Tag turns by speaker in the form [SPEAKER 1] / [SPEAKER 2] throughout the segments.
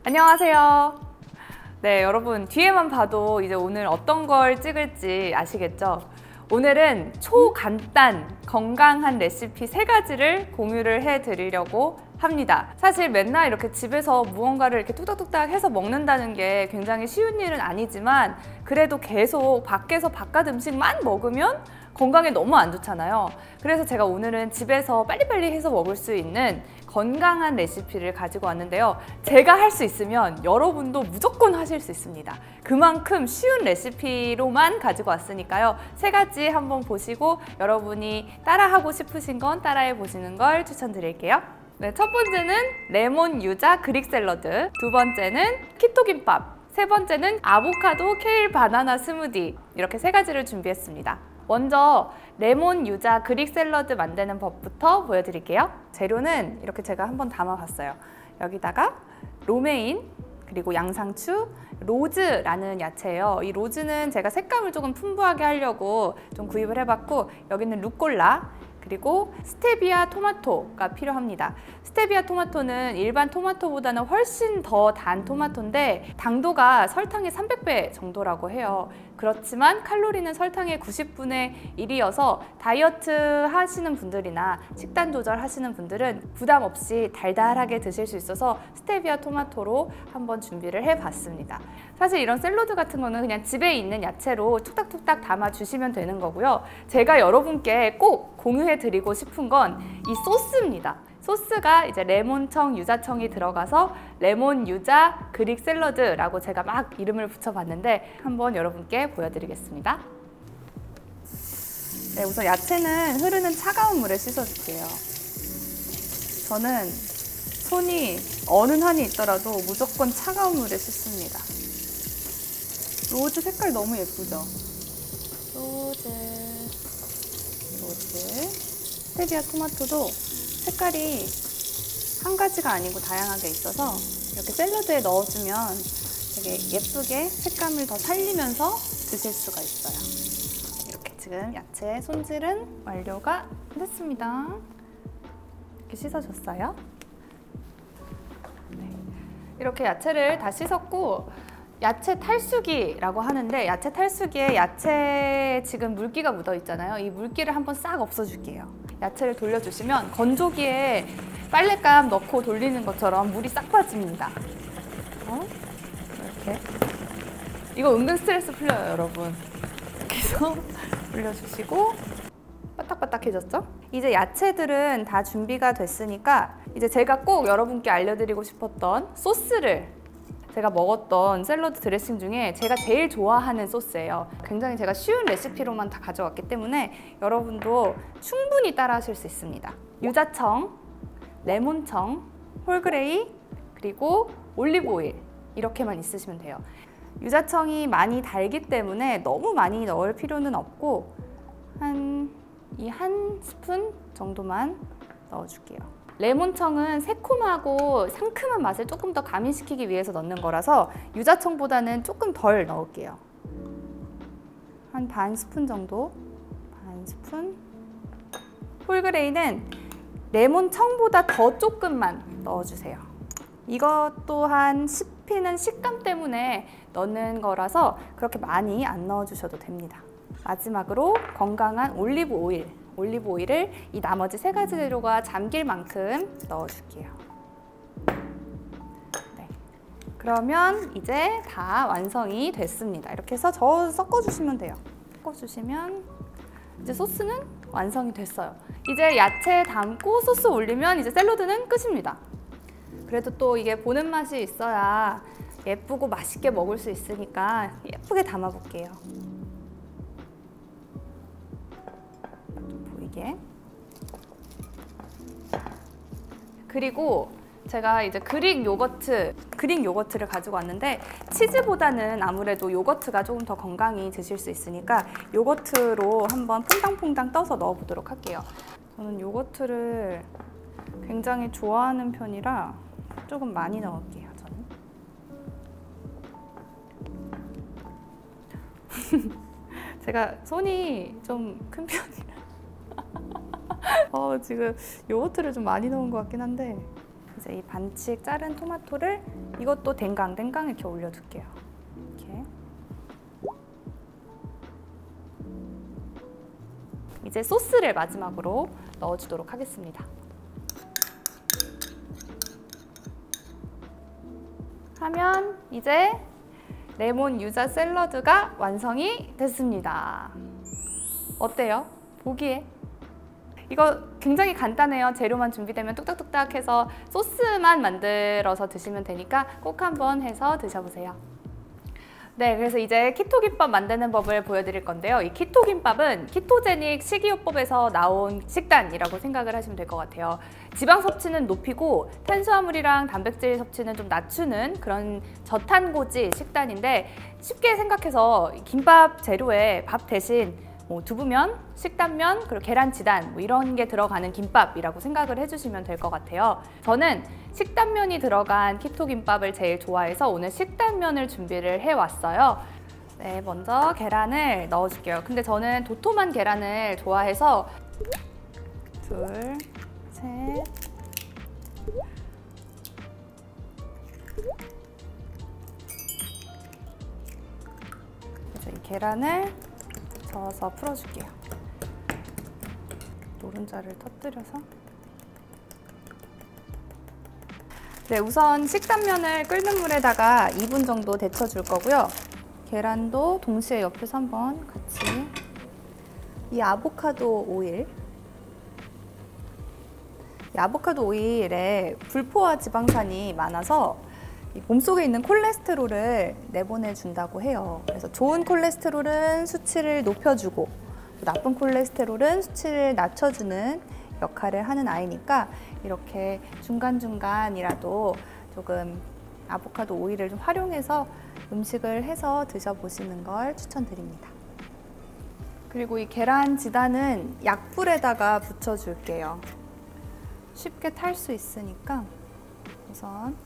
[SPEAKER 1] 안녕하세요. 네, 여러분 뒤에만 봐도 이제 오늘 어떤 걸 찍을지 아시겠죠? 오늘은 초간단 건강한 레시피 3가지를 공유를 해드리려고 합니다. 사실 맨날 이렇게 집에서 무언가를 이렇게 뚝딱뚝딱 해서 먹는다는 게 굉장히 쉬운 일은 아니지만 그래도 계속 밖에서 바깥 음식만 먹으면 건강에 너무 안 좋잖아요. 그래서 제가 오늘은 집에서 빨리빨리 해서 먹을 수 있는 건강한 레시피를 가지고 왔는데요. 제가 할 수 있으면 여러분도 무조건 하실 수 있습니다. 그만큼 쉬운 레시피로만 가지고 왔으니까요. 3가지 한번 보시고 여러분이 따라하고 싶으신 건 따라해 보시는 걸 추천드릴게요. 네, 첫 번째는 레몬 유자 그릭 샐러드, 두 번째는 키토 김밥, 세 번째는 아보카도 케일 바나나 스무디, 이렇게 3가지를 준비했습니다. 먼저 레몬 유자 그릭 샐러드 만드는 법부터 보여드릴게요. 재료는 이렇게 제가 한번 담아봤어요. 여기다가 로메인, 그리고 양상추, 로즈라는 야채예요. 이 로즈는 제가 색감을 조금 풍부하게 하려고 좀 구입을 해봤고, 여기는 루꼴라, 그리고 스테비아 토마토가 필요합니다. 스테비아 토마토는 일반 토마토보다는 훨씬 더 단 토마토인데 당도가 설탕의 300배 정도라고 해요. 그렇지만 칼로리는 설탕의 90분의 1이어서 다이어트 하시는 분들이나 식단 조절하시는 분들은 부담 없이 달달하게 드실 수 있어서 스테비아 토마토로 한번 준비를 해봤습니다. 사실 이런 샐러드 같은 거는 그냥 집에 있는 야채로 툭딱툭딱 담아 주시면 되는 거고요. 제가 여러분께 꼭 공유해 드리고 싶은 건 이 소스입니다. 소스가 이제 레몬청, 유자청이 들어가서 레몬 유자 그릭 샐러드라고 제가 막 이름을 붙여봤는데 한번 여러분께 보여드리겠습니다. 네, 우선 야채는 흐르는 차가운 물에 씻어줄게요. 저는 손이 어느 한이 있더라도 무조건 차가운 물에 씻습니다. 로즈 색깔 너무 예쁘죠? 로즈. 스테비아 토마토도 색깔이 한 가지가 아니고 다양하게 있어서 이렇게 샐러드에 넣어주면 되게 예쁘게 색감을 더 살리면서 드실 수가 있어요. 이렇게 지금 야채 손질은 완료가 됐습니다. 이렇게 씻어줬어요. 네. 이렇게 야채를 다 씻었고, 야채 탈수기라고 하는데 야채 탈수기에 야채에 지금 물기가 묻어 있잖아요. 이 물기를 한번 싹 없애줄게요. 야채를 돌려주시면 건조기에 빨랫감 넣고 돌리는 것처럼 물이 싹 빠집니다. 이렇게. 이거 은근 스트레스 풀려요, 여러분. 이렇게 해서 돌려주시고 바딱바딱해졌죠? 이제 야채들은 다 준비가 됐으니까 이제 제가 꼭 여러분께 알려드리고 싶었던 소스를, 제가 먹었던 샐러드 드레싱 중에 제가 제일 좋아하는 소스예요. 굉장히 제가 쉬운 레시피로만 다 가져왔기 때문에 여러분도 충분히 따라 하실 수 있습니다. 유자청, 레몬청, 홀그레이, 그리고 올리브 오일, 이렇게만 있으시면 돼요. 유자청이 많이 달기 때문에 너무 많이 넣을 필요는 없고 한 스푼 정도만 넣어줄게요. 레몬청은 새콤하고 상큼한 맛을 조금 더 가미시키기 위해서 넣는 거라서 유자청보다는 조금 덜 넣을게요. 한 반 스푼 정도, 반 스푼. 홀그레이는 레몬청보다 더 조금만 넣어주세요. 이것 또한 씹히는 식감 때문에 넣는 거라서 그렇게 많이 안 넣어주셔도 됩니다. 마지막으로 건강한 올리브 오일. 올리브 오일을 이 나머지 3가지 재료가 잠길 만큼 넣어줄게요. 네. 그러면 이제 다 완성이 됐습니다. 이렇게 해서 섞어주시면 돼요. 섞어주시면 이제 소스는 완성이 됐어요. 이제 야채 담고 소스 올리면 이제 샐러드는 끝입니다. 그래도 또 이게 보는 맛이 있어야 예쁘고 맛있게 먹을 수 있으니까 예쁘게 담아볼게요. 그리고 제가 이제 그릭 요거트를 가지고 왔는데 치즈보다는 아무래도 요거트가 조금 더 건강히 드실 수 있으니까 요거트로 한번 퐁당퐁당 떠서 넣어보도록 할게요. 저는 요거트를 굉장히 좋아하는 편이라 조금 많이 넣을게요. 저는 제가 손이 좀 큰 편이라 지금 요거트를 좀 많이 넣은 것 같긴 한데 이제 이 반씩 자른 토마토를 이것도 댕강 이렇게 올려둘게요. 이렇게. 이제 소스를 마지막으로 넣어주도록 하겠습니다. 하면 이제 레몬 유자 샐러드가 완성이 됐습니다. 어때요? 보기에? 이거 굉장히 간단해요. 재료만 준비되면 뚝딱뚝딱 해서 소스만 만들어서 드시면 되니까 꼭 한번 해서 드셔보세요. 네, 그래서 이제 키토 김밥 만드는 법을 보여드릴 건데요. 이 키토 김밥은 키토제닉 식이요법에서 나온 식단이라고 생각을 하시면 될 것 같아요. 지방 섭취는 높이고 탄수화물이랑 단백질 섭취는 좀 낮추는 그런 저탄고지 식단인데, 쉽게 생각해서 김밥 재료에 밥 대신 두부면, 식단면, 그리고 계란지단 이런 게 들어가는 김밥이라고 생각을 해주시면 될 것 같아요. 저는 식단면이 들어간 키토 김밥을 제일 좋아해서 오늘 식단면을 준비를 해왔어요. 네, 먼저 계란을 넣어줄게요. 근데 저는 도톰한 계란을 좋아해서 둘, 셋, 그래서 이 계란을 저어서 풀어줄게요. 노른자를 터뜨려서. 네, 우선 식단면을 끓는 물에다가 2분 정도 데쳐줄 거고요. 계란도 동시에 옆에서 한번 같이. 이 아보카도 오일. 이 아보카도 오일에 불포화 지방산이 많아서 몸속에 있는 콜레스테롤을 내보내준다고 해요. 그래서 좋은 콜레스테롤은 수치를 높여주고 나쁜 콜레스테롤은 수치를 낮춰주는 역할을 하는 아이니까 이렇게 중간중간이라도 조금 아보카도 오일을 좀 활용해서 음식을 해서 드셔보시는 걸 추천드립니다. 그리고 이 계란 지단은 약불에다가 붙여줄게요. 쉽게 탈 수 있으니까 우선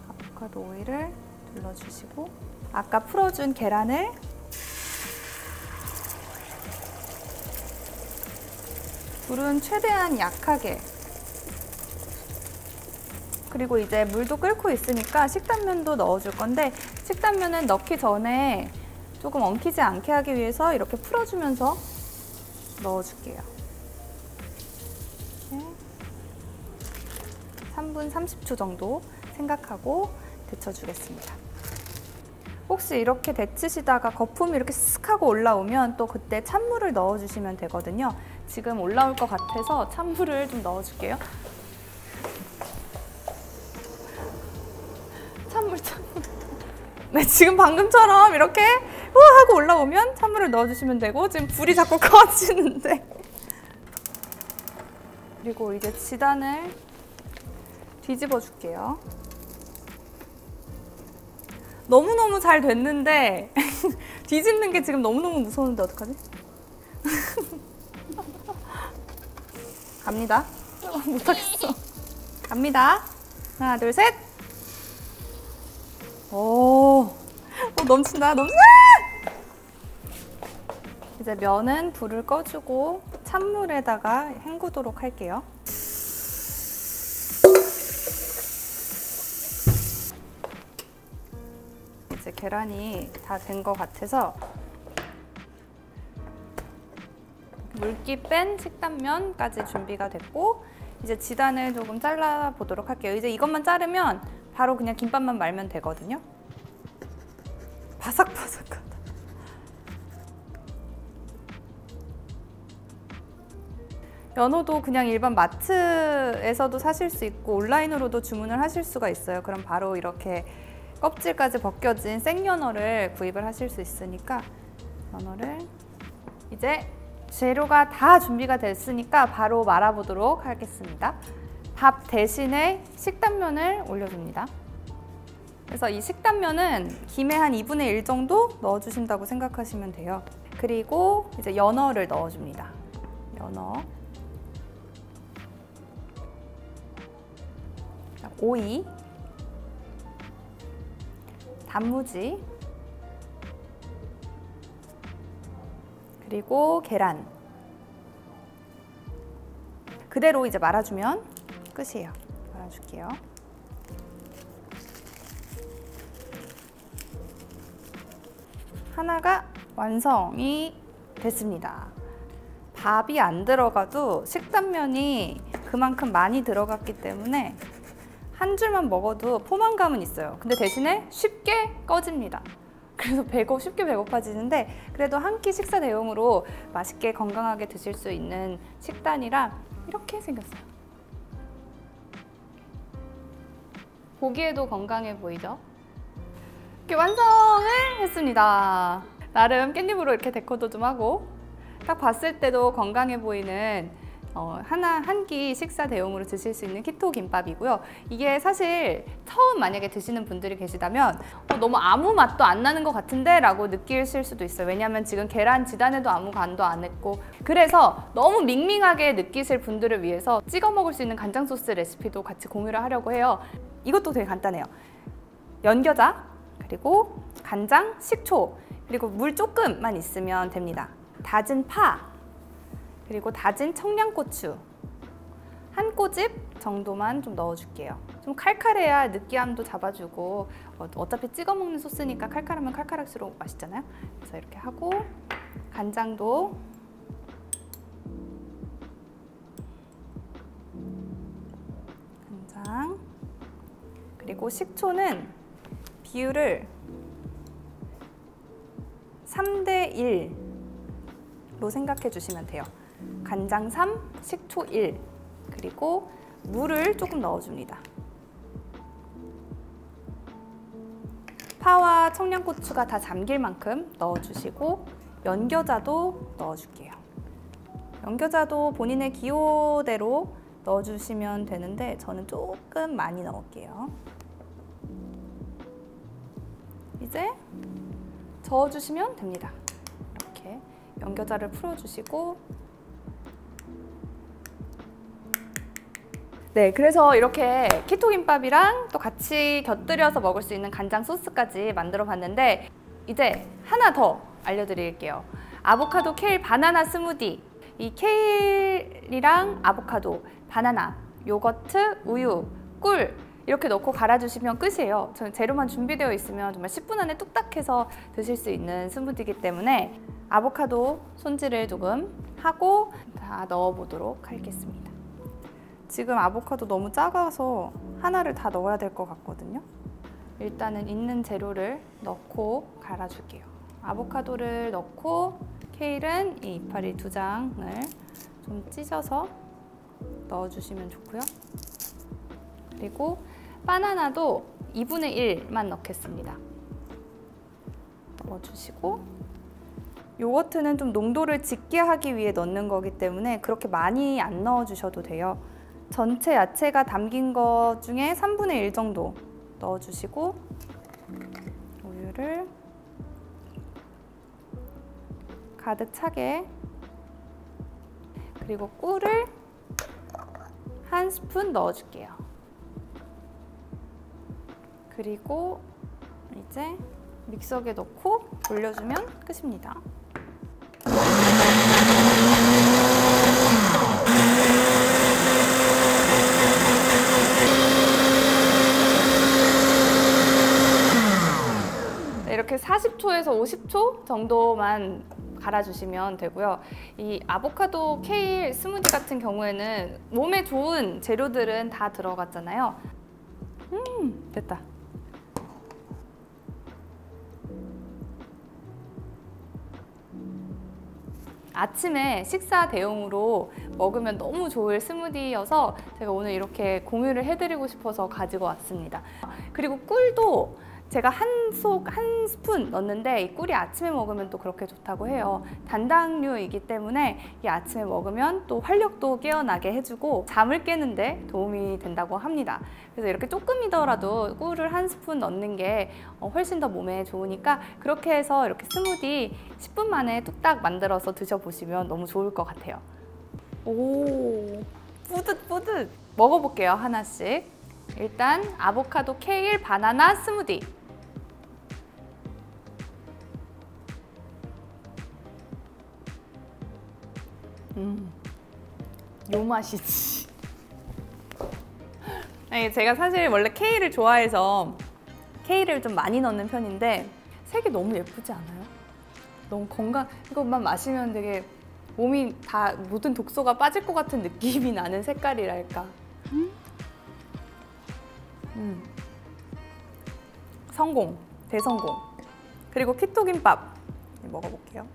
[SPEAKER 1] 아보카도 오일을 둘러주시고 아까 풀어준 계란을 불은 최대한 약하게. 그리고 이제 물도 끓고 있으니까 식단면도 넣어줄 건데 식단면은 넣기 전에 조금 엉키지 않게 하기 위해서 이렇게 풀어주면서 넣어줄게요. 3분 30초 정도 생각하고 데쳐주겠습니다. 혹시 이렇게 데치시다가 거품이 이렇게 쓱 하고 올라오면 또 그때 찬물을 넣어주시면 되거든요. 지금 올라올 것 같아서 찬물을 좀 넣어줄게요. 찬물. 네, 지금 방금처럼 이렇게 후 하고 올라오면 찬물을 넣어주시면 되고, 지금 불이 자꾸 꺼지는데. 그리고 이제 지단을 뒤집어 줄게요. 너무너무 잘 됐는데 뒤집는 게 지금 너무너무 무서운데 어떡하지? 갑니다. 못하겠어. 갑니다. 하나, 둘, 셋. 오, 넘친다, 넘친다! 이제 면은 불을 꺼주고 찬물에다가 헹구도록 할게요. 이제 계란이 다 된 것 같아서 물기 뺀 식단면까지 준비가 됐고, 이제 지단을 조금 잘라 보도록 할게요. 이제 이것만 자르면 바로 그냥 김밥만 말면 되거든요. 바삭바삭하다. 연어도 그냥 일반 마트에서도 사실 수 있고 온라인으로도 주문을 하실 수가 있어요. 그럼 바로 이렇게 껍질까지 벗겨진 생연어를 구입을 하실 수 있으니까 연어를 이제 재료가 다 준비가 됐으니까 바로 말아보도록 하겠습니다. 밥 대신에 식단면을 올려줍니다. 그래서 이 식단면은 김의 한 2분의 1 정도 넣어주신다고 생각하시면 돼요. 그리고 이제 연어를 넣어줍니다. 연어, 오이, 단무지, 그리고 계란. 그대로 이제 말아주면 끝이에요. 갈아줄게요. 하나가 완성이 됐습니다. 밥이 안 들어가도 식단면이 그만큼 많이 들어갔기 때문에 한 줄만 먹어도 포만감은 있어요. 근데 대신에 쉽게 꺼집니다. 그래서 쉽게 배고파지는데 그래도 한 끼 식사 대용으로 맛있게 건강하게 드실 수 있는 식단이라 이렇게 생겼어요. 보기에도 건강해 보이죠? 이렇게 완성을 했습니다. 나름 깻잎으로 이렇게 데코도 좀 하고 딱 봤을 때도 건강해 보이는 한 끼 식사 대용으로 드실 수 있는 키토 김밥이고요. 이게 사실 처음 만약에 드시는 분들이 계시다면 너무 아무 맛도 안 나는 것 같은데 라고 느끼실 수도 있어요. 왜냐하면 지금 계란 지단에도 아무 간도 안 했고, 그래서 너무 밍밍하게 느끼실 분들을 위해서 찍어 먹을 수 있는 간장 소스 레시피도 같이 공유를 하려고 해요. 이것도 되게 간단해요. 연겨자, 그리고 간장, 식초, 그리고 물 조금만 있으면 됩니다. 다진 파, 그리고 다진 청양고추 한 꼬집 정도만 좀 넣어줄게요. 좀 칼칼해야 느끼함도 잡아주고, 어차피 찍어 먹는 소스니까 칼칼하면 칼칼할수록 맛있잖아요. 그래서 이렇게 하고, 간장도 간장, 그리고 식초는 비율을 3대1로 생각해 주시면 돼요. 간장 3, 식초 1, 그리고 물을 조금 넣어줍니다. 파와 청양고추가 다 잠길 만큼 넣어주시고, 연겨자도 넣어줄게요. 연겨자도 본인의 기호대로 넣어주시면 되는데 저는 조금 많이 넣을게요. 이제 저어주시면 됩니다. 이렇게 연겨자를 풀어주시고, 네, 그래서 이렇게 키토김밥이랑 또 같이 곁들여서 먹을 수 있는 간장 소스까지 만들어 봤는데, 이제 하나 더 알려드릴게요. 아보카도 케일 바나나 스무디. 이 케일이랑 아보카도, 바나나, 요거트, 우유, 꿀 이렇게 넣고 갈아주시면 끝이에요. 저는 재료만 준비되어 있으면 정말 10분 안에 뚝딱 해서 드실 수 있는 스무디이기 때문에 아보카도 손질을 조금 하고 다 넣어보도록 하겠습니다. 지금 아보카도 너무 작아서 하나를 다 넣어야 될 것 같거든요. 일단은 있는 재료를 넣고 갈아줄게요. 아보카도를 넣고, 케일은 이 이파리 2장을 좀 찢어서 넣어주시면 좋고요. 그리고 바나나도 2분의 1만 넣겠습니다. 넣어주시고, 요거트는 좀 농도를 짙게 하기 위해 넣는 거기 때문에 그렇게 많이 안 넣어주셔도 돼요. 전체 야채가 담긴 것 중에 3분의 1 정도 넣어주시고, 우유를 가득 차게, 그리고 꿀을 1스푼 넣어줄게요. 그리고 이제 믹서기에 넣고 돌려주면 끝입니다. 이렇게 40초에서 50초 정도만 갈아주시면 되고요. 이 아보카도 케일 스무디 같은 경우에는 몸에 좋은 재료들은 다 들어갔잖아요. 됐다. 아침에 식사 대용으로 먹으면 너무 좋을 스무디여서 제가 오늘 이렇게 공유를 해드리고 싶어서 가지고 왔습니다. 그리고 꿀도 제가 한 스푼 넣었는데, 이 꿀이 아침에 먹으면 또 그렇게 좋다고 해요. 단당류이기 때문에 이 아침에 먹으면 또 활력도 깨어나게 해주고 잠을 깨는데 도움이 된다고 합니다. 그래서 이렇게 조금이더라도 꿀을 1스푼 넣는 게 훨씬 더 몸에 좋으니까 그렇게 해서 이렇게 스무디 10분 만에 뚝딱 만들어서 드셔보시면 너무 좋을 것 같아요. 오, 뿌듯뿌듯! 먹어볼게요, 하나씩. 일단 아보카도 케일 바나나 스무디. 요 맛이지. 아니, 제가 사실 원래 케일을 좋아해서 케일을 좀 많이 넣는 편인데 색이 너무 예쁘지 않아요? 너무 건강, 이것만 마시면 되게 몸이 다 모든 독소가 빠질 것 같은 느낌이 나는 색깔이랄까. 성공, 대성공. 그리고 키토김밥 먹어볼게요.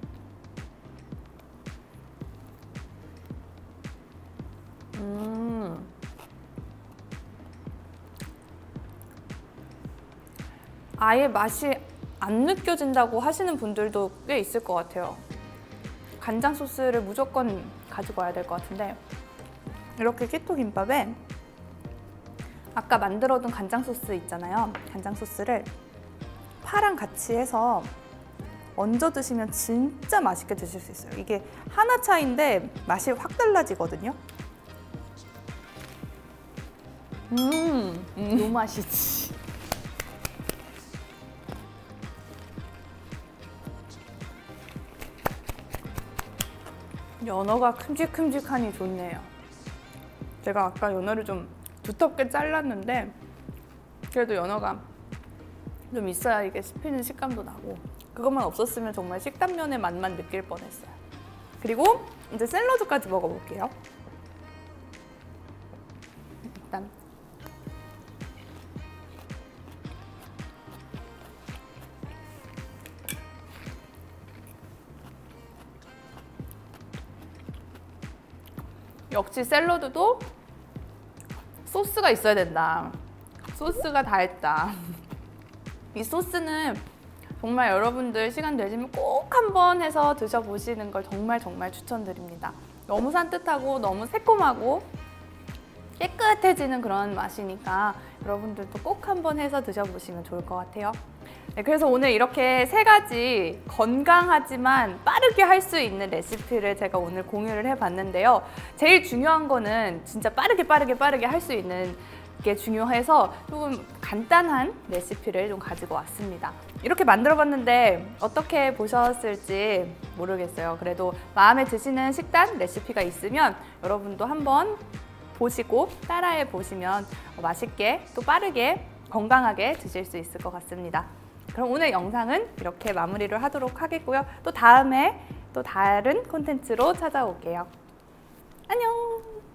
[SPEAKER 1] 아예 맛이 안 느껴진다고 하시는 분들도 꽤 있을 것 같아요. 간장 소스를 무조건 가지고 와야 될 것 같은데, 이렇게 키토김밥에 아까 만들어둔 간장 소스 있잖아요. 간장 소스를 파랑 같이 해서 얹어 드시면 진짜 맛있게 드실 수 있어요. 이게 하나 차이인데 맛이 확 달라지거든요. 너무 맛있지. 연어가 큼직큼직하니 좋네요. 제가 아까 연어를 좀 두텁게 잘랐는데 그래도 연어가 좀 있어야 이게 씹히는 식감도 나고, 그것만 없었으면 정말 식단면의 맛만 느낄 뻔했어요. 그리고 이제 샐러드까지 먹어볼게요. 일단 역시 샐러드도 소스가 있어야 된다. 소스가 다 했다. 이 소스는 정말 여러분들 시간 되시면 꼭 한번 해서 드셔보시는 걸 정말 추천드립니다. 너무 산뜻하고 너무 새콤하고 깨끗해지는 그런 맛이니까 여러분들도 꼭 한번 해서 드셔보시면 좋을 것 같아요. 네, 그래서 오늘 이렇게 3가지 건강하지만 빠르게 할 수 있는 레시피를 제가 오늘 공유를 해봤는데요. 제일 중요한 거는 진짜 빠르게 할 수 있는 게 중요해서 조금 간단한 레시피를 좀 가지고 왔습니다. 이렇게 만들어봤는데 어떻게 보셨을지 모르겠어요. 그래도 마음에 드시는 식단 레시피가 있으면 여러분도 한번 보시고 따라해 보시면 맛있게 또 빠르게 건강하게 드실 수 있을 것 같습니다. 그럼 오늘 영상은 이렇게 마무리를 하도록 하겠고요. 또 다음에 또 다른 콘텐츠로 찾아올게요. 안녕!